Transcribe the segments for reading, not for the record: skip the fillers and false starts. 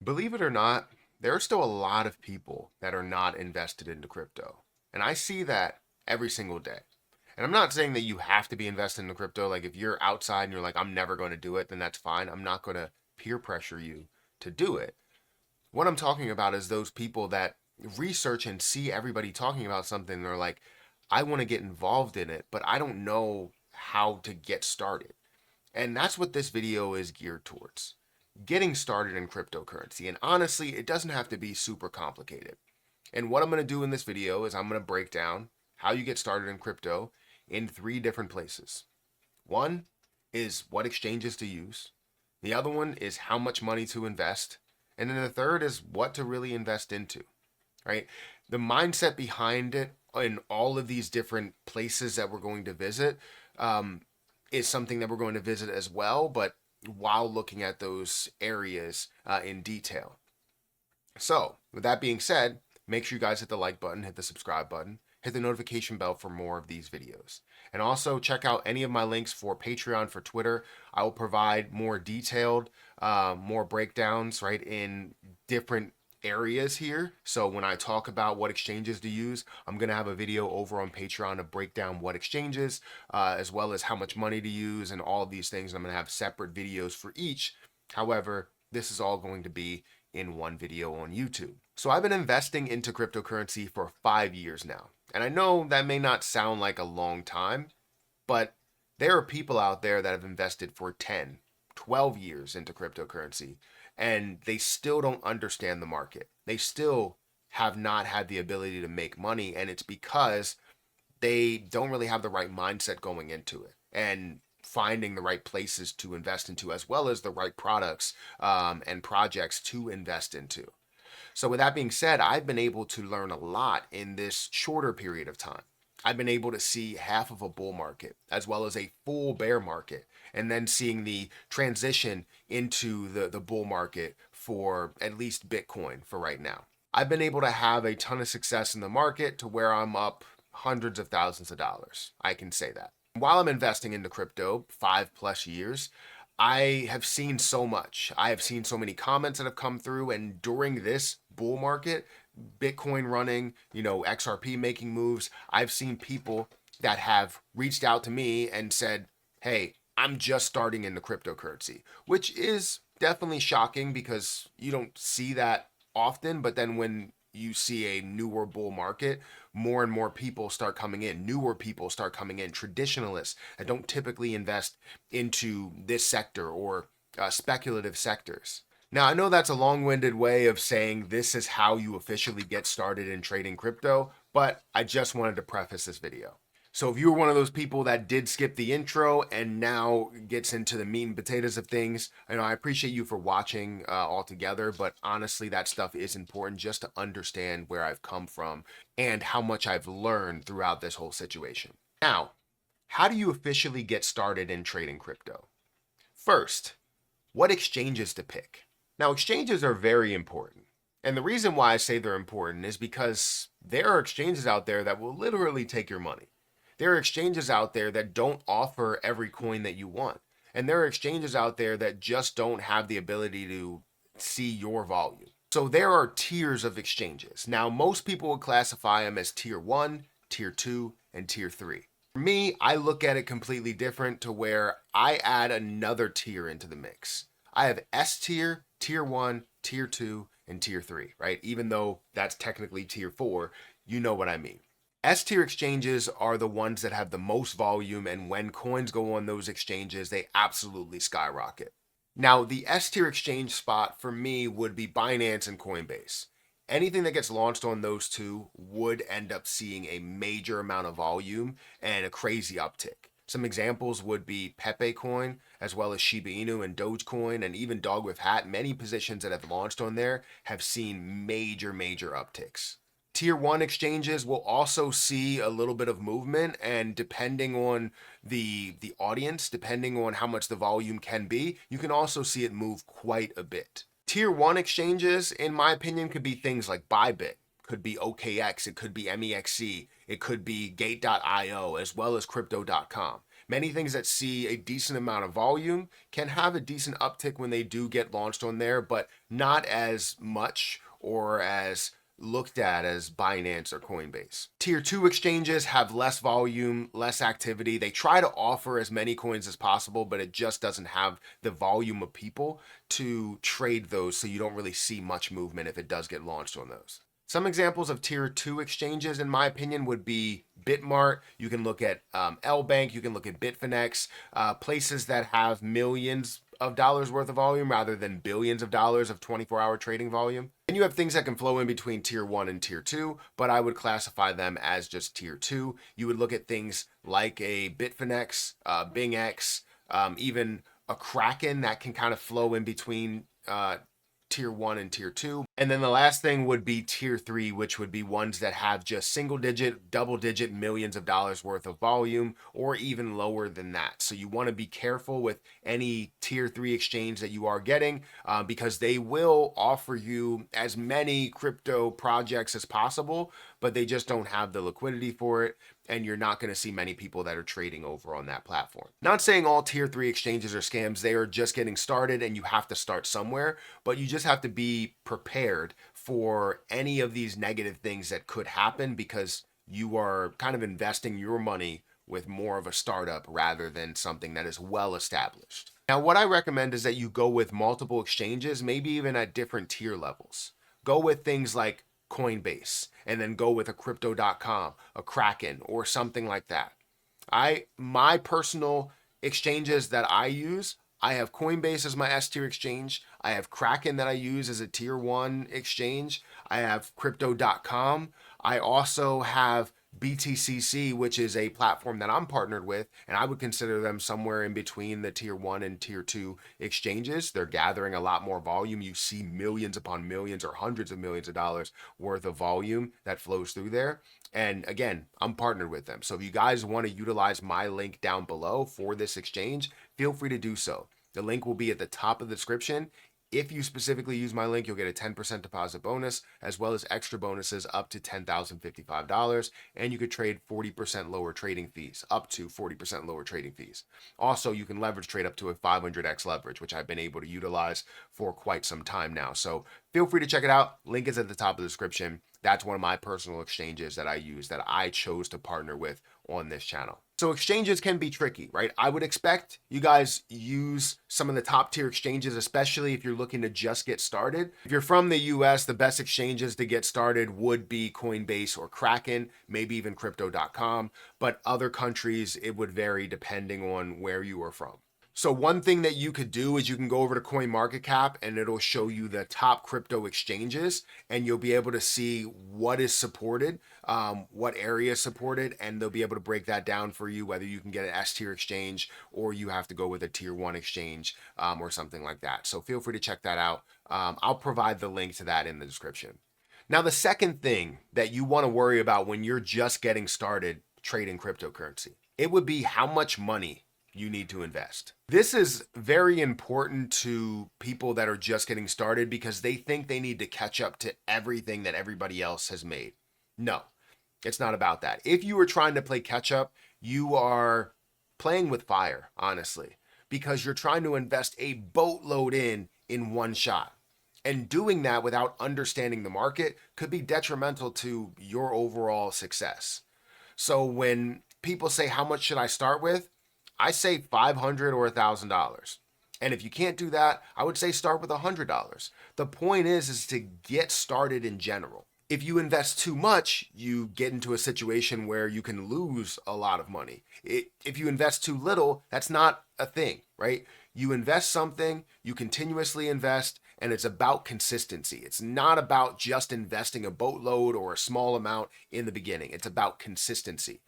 Believe it or not, there are still a lot of people that are not invested into crypto. And I see that every single day. And I'm not saying that you have to be invested into crypto. Like if you're outside and you're like, I'm never going to do it, then that's fine. I'm not going to peer pressure you to do it. What I'm talking about is those people that research and see everybody talking about something. And they're like, I want to get involved in it, but I don't know how to get started. And that's what this video is geared towards, getting started in cryptocurrency. And honestly, it doesn't have to be super complicated. And what I'm going to do in this video is I'm going to break down how you get started in crypto in three different places. One is what exchanges to use. The other one is how much money to invest. And then the third is what to really invest into, right? The mindset behind it in all of these different places that we're going to visit is something that we're going to visit as well, but while looking at those areas in detail. So, with that being said, make sure you guys hit the like button, hit the subscribe button, hit the notification bell for more of these videos. And also check out any of my links for Patreon, for Twitter. I will provide more detailed, more breakdowns, right, in different areas here. So when I talk about what exchanges to use, I'm going to have a video over on Patreon to break down what exchanges, as well as how much money to use and all of these things. I'm going to have separate videos for each. However, this is all going to be in one video on YouTube. So I've been investing into cryptocurrency for 5 years now. And I know that may not sound like a long time, but there are people out there that have invested for 10, 12 years into cryptocurrency, and they still don't understand the market. They still have not had the ability to make money, and it's because they don't really have the right mindset going into it and finding the right places to invest into, as well as the right products and projects to invest into. So, with that being said, I've been able to learn a lot in this shorter period of time. I've been able to see half of a bull market as well as a full bear market, and then seeing the transition into the bull market for at least Bitcoin for right now. I've been able to have a ton of success in the market to where I'm up hundreds of thousands of dollars. I can say that. While I'm investing into crypto 5+ years, I have seen so much. I have seen so many comments that have come through, and during this bull market, Bitcoin running, XRP making moves, I've seen people that have reached out to me and said, hey, I'm just starting into cryptocurrency, which is definitely shocking because you don't see that often. But then when you see a newer bull market, more and more people start coming in. Newer people start coming in. Traditionalists that don't typically invest into this sector or speculative sectors. Now, I know that's a long winded way of saying this is how you officially get started in trading crypto, but I just wanted to preface this video. So if you were one of those people that did skip the intro and now gets into the meat and potatoes of things, I appreciate you for watching altogether, but honestly, that stuff is important just to understand where I've come from and how much I've learned throughout this whole situation. Now, how do you officially get started in trading crypto? First, what exchanges to pick? Now, exchanges are very important. And the reason why I say they're important is because there are exchanges out there that will literally take your money. There are exchanges out there that don't offer every coin that you want. And there are exchanges out there that just don't have the ability to see your volume. So there are tiers of exchanges. Now, most people would classify them as tier 1, tier 2, and tier 3. For me, I look at it completely different to where I add another tier into the mix. I have S tier, tier 1, tier 2, and tier 3, right? Even though that's technically tier 4, you know what I mean. S tier exchanges are the ones that have the most volume, and when coins go on those exchanges, they absolutely skyrocket. Now, the S tier exchange spot for me would be Binance and Coinbase. Anything that gets launched on those two would end up seeing a major amount of volume and a crazy uptick. Some examples would be Pepe Coin, as well as Shiba Inu and Dogecoin, and even Dog with Hat. Many positions that have launched on there have seen major upticks. Tier 1 exchanges will also see a little bit of movement, and depending on the audience, depending on how much the volume can be, you can also see it move quite a bit. Tier 1 exchanges, in my opinion, could be things like Bybit, could be OKX, it could be MEXC, it could be Gate.io, as well as Crypto.com. Many things that see a decent amount of volume can have a decent uptick when they do get launched on there, but not as much or as looked at as Binance or Coinbase. Tier 2 exchanges have less volume, less activity. They try to offer as many coins as possible, but it just doesn't have the volume of people to trade those, so you don't really see much movement if it does get launched on those. Some examples of tier 2 exchanges, in my opinion, would be Bitmart. You can look at LBank. You can look at Bitfinex, places that have millions of dollars worth of volume rather than billions of dollars of 24-hour trading volume. And you have things that can flow in between tier 1 and tier 2, but I would classify them as just tier 2. You would look at things like a Bitfinex, BingX, even a Kraken that can kind of flow in between tier 1 and tier 2. And then the last thing would be tier 3, which would be ones that have just single digit, double digit millions of dollars worth of volume, or even lower than that. So you want to be careful with any tier 3 exchange that you are getting, because they will offer you as many crypto projects as possible, but they just don't have the liquidity for it, and you're not going to see many people that are trading over on that platform. Not saying all tier 3 exchanges are scams. They are just getting started, and you have to start somewhere, but you just have to be prepared for any of these negative things that could happen, because you are kind of investing your money with more of a startup rather than something that is well established. Now, what I recommend is that you go with multiple exchanges, maybe even at different tier levels. Go with things like Coinbase, and then go with a crypto.com, a Kraken, or something like that. My personal exchanges that I use, I have Coinbase as my S tier exchange. I have Kraken that I use as a tier 1 exchange. I have crypto.com. I also have BTCC, which is a platform that I'm partnered with, and I would consider them somewhere in between the tier 1 and tier 2 exchanges. They're gathering a lot more volume. You see millions upon millions or hundreds of millions of dollars worth of volume that flows through there. And again, I'm partnered with them. So if you guys want to utilize my link down below for this exchange, feel free to do so. The link will be at the top of the description. If you specifically use my link, you'll get a 10% deposit bonus, as well as extra bonuses up to $10,055. And you could trade 40% lower trading fees, up to 40% lower trading fees. Also, you can leverage trade up to a 500x leverage, which I've been able to utilize for quite some time now. So feel free to check it out. Link is at the top of the description. That's one of my personal exchanges that I use, that I chose to partner with on this channel. So exchanges can be tricky, right? I would expect you guys use some of the top tier exchanges, especially if you're looking to just get started. If you're from the US, the best exchanges to get started would be Coinbase or Kraken, maybe even crypto.com, but other countries, it would vary depending on where you are from. So one thing that you could do is you can go over to CoinMarketCap, and it'll show you the top crypto exchanges, and you'll be able to see what is supported, what area is supported, and they'll be able to break that down for you, whether you can get an S tier exchange or you have to go with a tier 1 exchange, or something like that. So feel free to check that out. I'll provide the link to that in the description. Now, the second thing that you want to worry about when you're just getting started trading cryptocurrency, it would be how much money you need to invest. This is very important to people that are just getting started, because they think they need to catch up to everything that everybody else has made. No, it's not about that. If you are trying to play catch up, you are playing with fire, honestly, because you're trying to invest a boatload in one shot. And doing that without understanding the market could be detrimental to your overall success. So when people say, how much should I start with? I say $500 or $1,000. And if you can't do that, I would say start with $100. The point is to get started in general. If you invest too much, you get into a situation where you can lose a lot of money. If you invest too little, that's not a thing, right? You invest something, you continuously invest, and it's about consistency. It's not about just investing a boatload or a small amount in the beginning. It's about consistency.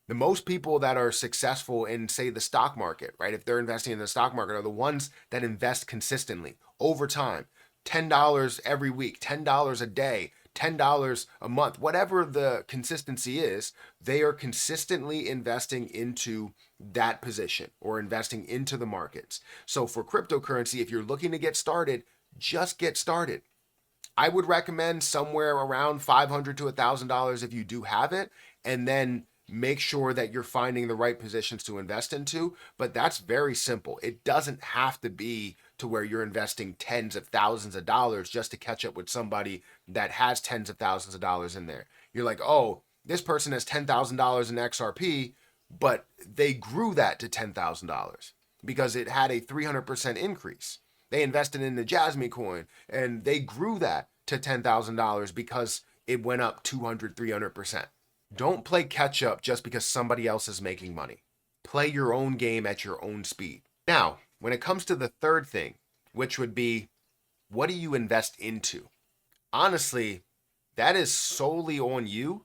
The most people that are successful in, say, the stock market, right? If they're investing in the stock market, are the ones that invest consistently over time. $10 every week, $10 a day, $10 a month, whatever the consistency is, they are consistently investing into that position or investing into the markets. So for cryptocurrency, if you're looking to get started, just get started. I would recommend somewhere around $500 to $1,000 if you do have it, and then make sure that you're finding the right positions to invest into. But that's very simple. It doesn't have to be to where you're investing tens of thousands of dollars just to catch up with somebody that has tens of thousands of dollars in there. You're like, oh, this person has $10,000 in XRP, but they grew that to $10,000 because it had a 300% increase. They invested in the Jasmine coin and they grew that to $10,000 because it went up 200, 300%. Don't play catch up just because somebody else is making money. Play your own game at your own speed. Now, when it comes to the third thing, which would be, what do you invest into? Honestly, that is solely on you,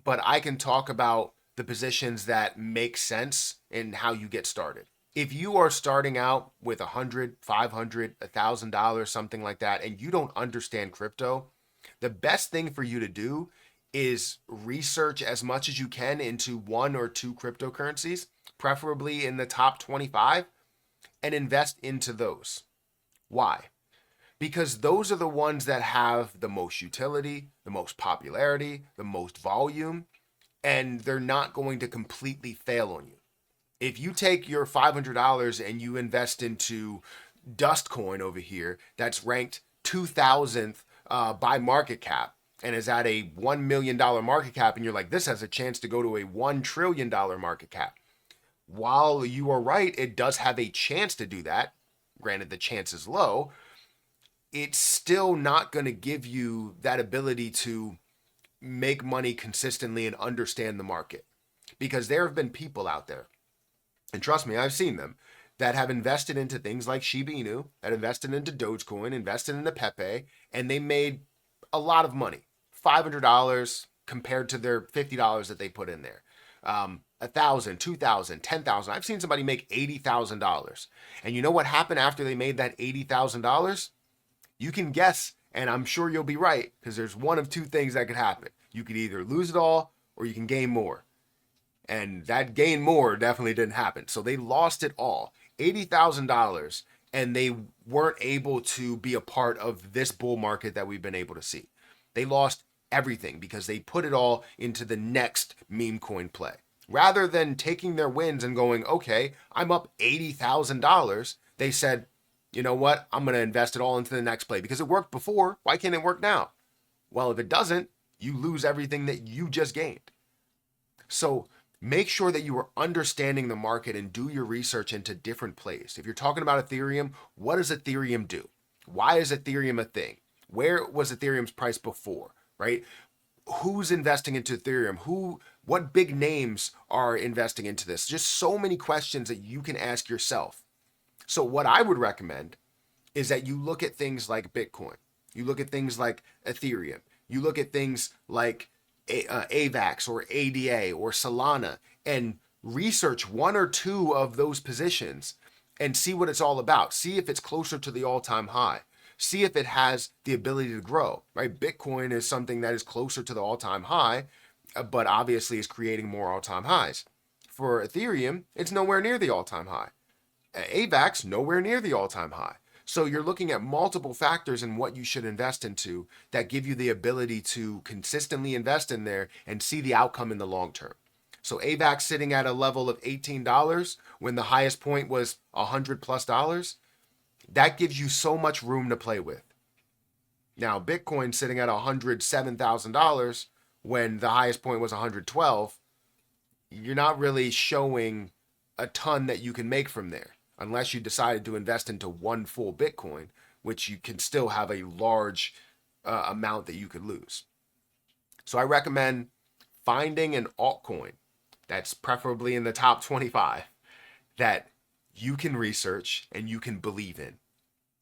but I can talk about the positions that make sense in how you get started. If you are starting out with $100, $500, $1,000, something like that, and you don't understand crypto, the best thing for you to do is research as much as you can into one or two cryptocurrencies, preferably in the top 25, and invest into those. Why? Because those are the ones that have the most utility, the most popularity, the most volume, and they're not going to completely fail on you. If you take your $500 and you invest into Dust Coin over here, that's ranked 2000th by market cap and is at a $1 million market cap, and you're like, this has a chance to go to a $1 trillion market cap. While you are right, it does have a chance to do that. Granted, the chance is low. It's still not going to give you that ability to make money consistently and understand the market, because there have been people out there, and trust me, I've seen them, that have invested into things like Shiba Inu, that invested into Dogecoin, invested into Pepe, and they made a lot of money. $500 compared to their $50 that they put in there. $1,000, $2,000, $10,000. I've seen somebody make $80,000. And you know what happened after they made that $80,000? You can guess, and I'm sure you'll be right, because there's one of two things that could happen. You could either lose it all or you can gain more. And that gain more definitely didn't happen. So they lost it all, $80,000, and they weren't able to be a part of this bull market that we've been able to see. They lost everything because they put it all into the next meme coin play. Rather than taking their wins and going, okay, I'm up $80,000, they said, you know what, I'm going to invest it all into the next play because it worked before. Why can't it work now? Well, if it doesn't, you lose everything that you just gained. So make sure that you are understanding the market and do your research into different plays. If you're talking about Ethereum, what does Ethereum do? Why is Ethereum a thing? Where was Ethereum's price before, right? Who's investing into Ethereum? What big names are investing into this? Just so many questions that you can ask yourself. So what I would recommend is that you look at things like Bitcoin. You look at things like Ethereum. You look at things like AVAX or ADA or Solana and research one or two of those positions and see what it's all about. See if it's closer to the all-time high. See if it has the ability to grow, right? Bitcoin is something that is closer to the all-time high, but obviously is creating more all-time highs. For Ethereum, it's nowhere near the all-time high. AVAX, nowhere near the all-time high. So you're looking at multiple factors in what you should invest into that give you the ability to consistently invest in there and see the outcome in the long term. So AVAX sitting at a level of $18 when the highest point was $100+, that gives you so much room to play with. Now, Bitcoin sitting at $107,000 when the highest point was 112, you're not really showing a ton that you can make from there unless you decided to invest into one full Bitcoin, which you can still have a large amount that you could lose. So I recommend finding an altcoin that's preferably in the top 25 that you can research and you can believe in,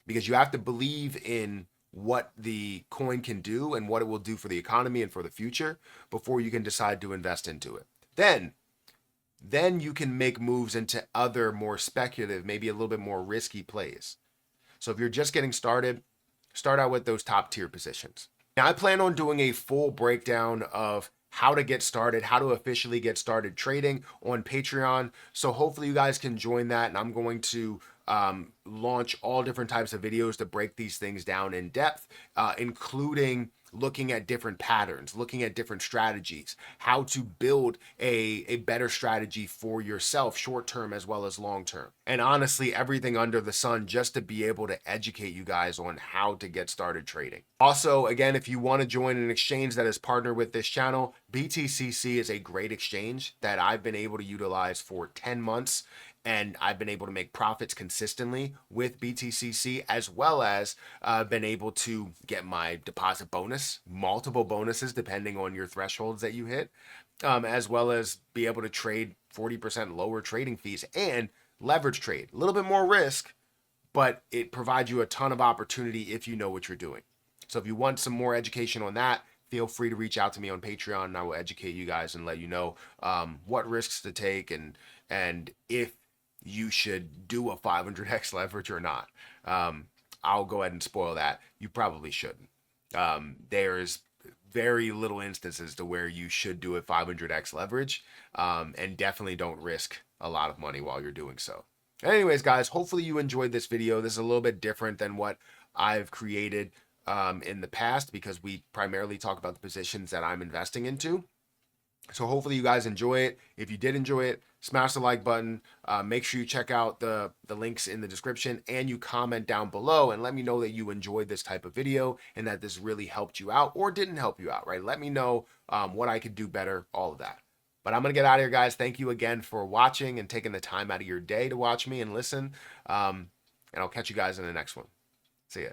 because you have to believe in what the coin can do and what it will do for the economy and for the future before you can decide to invest into it. Then you can make moves into other more speculative, maybe a little bit more risky plays. So if you're just getting started, start out with those top tier positions. Now I plan on doing a full breakdown of how to get started, how to officially get started trading on Patreon. So hopefully you guys can join that, and I'm going to launch all different types of videos to break these things down in depth, including looking at different patterns, looking at different strategies, how to build a better strategy for yourself, short term as well as long term. And honestly, everything under the sun, just to be able to educate you guys on how to get started trading. Also, again, if you want to join an exchange that is partnered with this channel, BTCC is a great exchange that I've been able to utilize for 10 months. And I've been able to make profits consistently with BTCC, as well as been able to get my deposit bonus, multiple bonuses depending on your thresholds that you hit, as well as be able to trade 40% lower trading fees and leverage trade. A little bit more risk, but it provides you a ton of opportunity if you know what you're doing. So if you want some more education on that, feel free to reach out to me on Patreon, and I will educate you guys and let you know what risks to take and if you should do a 500x leverage or not. I'll go ahead and spoil that. You probably shouldn't. There's very little instances to where you should do a 500x leverage, and definitely don't risk a lot of money while you're doing so. Anyways, guys, hopefully you enjoyed this video. This is a little bit different than what I've created in the past, because we primarily talk about the positions that I'm investing into. So hopefully you guys enjoy it. If you did enjoy it, smash the like button. Make sure you check out the links in the description, and you comment down below and let me know that you enjoyed this type of video and that this really helped you out or didn't help you out, right? Let me know what I could do better, all of that. But I'm going to get out of here, guys. Thank you again for watching and taking the time out of your day to watch me and listen. And I'll catch you guys in the next one. See ya.